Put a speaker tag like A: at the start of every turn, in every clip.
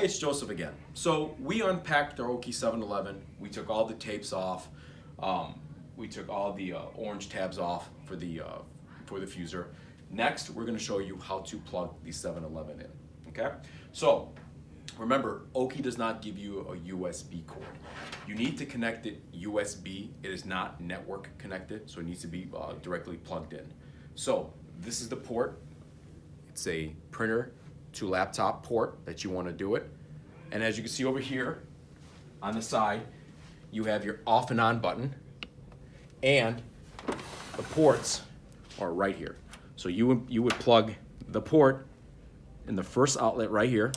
A: it's Joseph again. So we unpacked our Oki 711. We took all the tapes off. We took all the orange tabs off for the fuser. Next, we're going to show you how to plug the 711 in. Okay? So remember, Oki does not give you a USB cord. You need to connect it USB. It is not network connected, so it needs to be directly plugged in. So this is the port. It's a printer to laptop port that you want to do it. And as you can see over here on the side, you have your off and on button, and the ports are right here. So you would plug the port in the first outlet right here,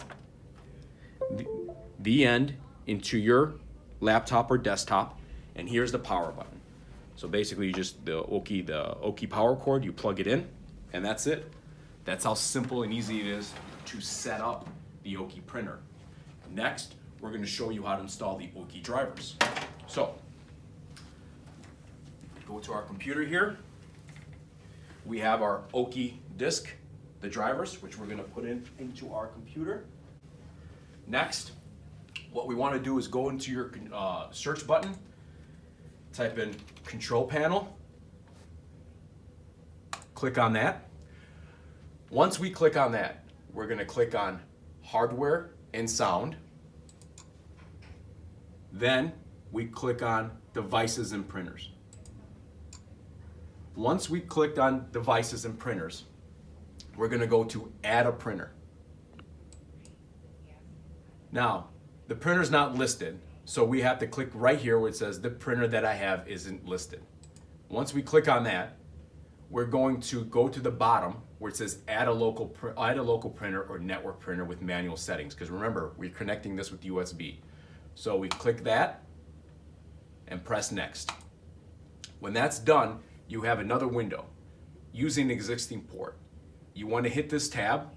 A: the end into your laptop or desktop, and here's the power button. So basically, you just the Oki power cord, you plug it in, and that's it. That's how simple and easy it is to set up the Oki printer. Next, we're going to show you how to install the Oki drivers. So, go to our computer here. We have our Oki disk, the drivers, which we're going to put into our computer. Next, what we want to do is go into your search button, type in control panel, click on that. Once we click on that, we're going to click on hardware and sound. Then we click on devices and printers. Once we clicked on devices and printers, we're going to go to add a printer. Now, the printer's not listed, so we have to click right here where it says the printer that I have isn't listed. Once we click on that, we're going to go to the bottom where it says add a local printer or network printer with manual settings, because remember, we're connecting this with USB. So we click that and press next. When that's done, you have another window using the existing port. You want to hit this tab,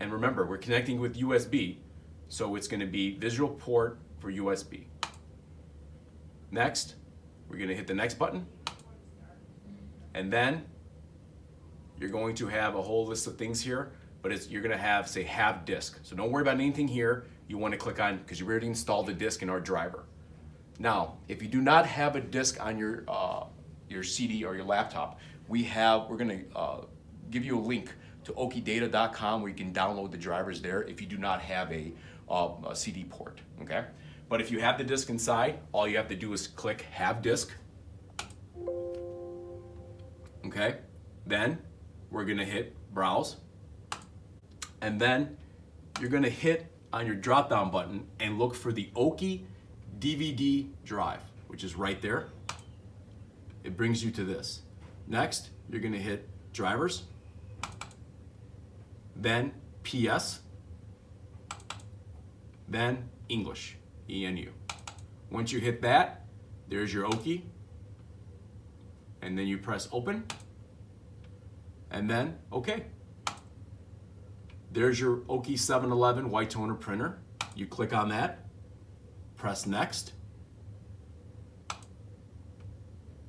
A: and remember, we're connecting with USB, so it's going to be visual port for USB. Next, we're going to hit the next button, and then you're going to have a whole list of things here, but you're going to have, say, have disk. So don't worry about anything here. You want to click on, because you already installed the disk in our driver. Now, if you do not have a disk on your CD or your laptop, we're going to give you a link to okidata.com where you can download the drivers there if you do not have a CD port, okay? But if you have the disk inside, all you have to do is click have disk, okay? Then we're gonna hit browse, and then you're gonna hit on your drop down button and look for the Oki DVD drive, which is right there. It brings you to this. Next, you're gonna hit drivers, then PS, then English, ENU. Once you hit that, there's your Oki, and then you press open, and then OK. There's your Oki 711 white toner printer. You click on that, press next,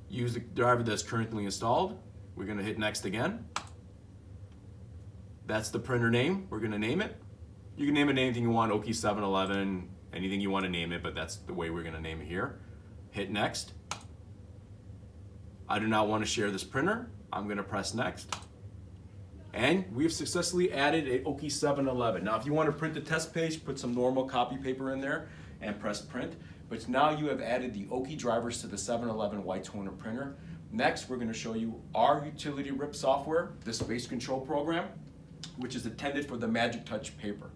A: use the driver that's currently installed. We're going to hit next again. That's the printer name. We're going to name it. You can name it anything you want, Oki 711, anything you want to name it, but that's the way we're going to name it here. Hit next. I do not want to share this printer. I'm going to press next. And we've successfully added a Oki 711. Now, if you want to print the test page, put some normal copy paper in there and press print. But now you have added the Oki drivers to the 711 white toner printer. Next, we're going to show you our utility RIP software, the space control program, which is intended for the Magic Touch paper.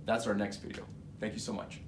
A: That's our next video. Thank you so much.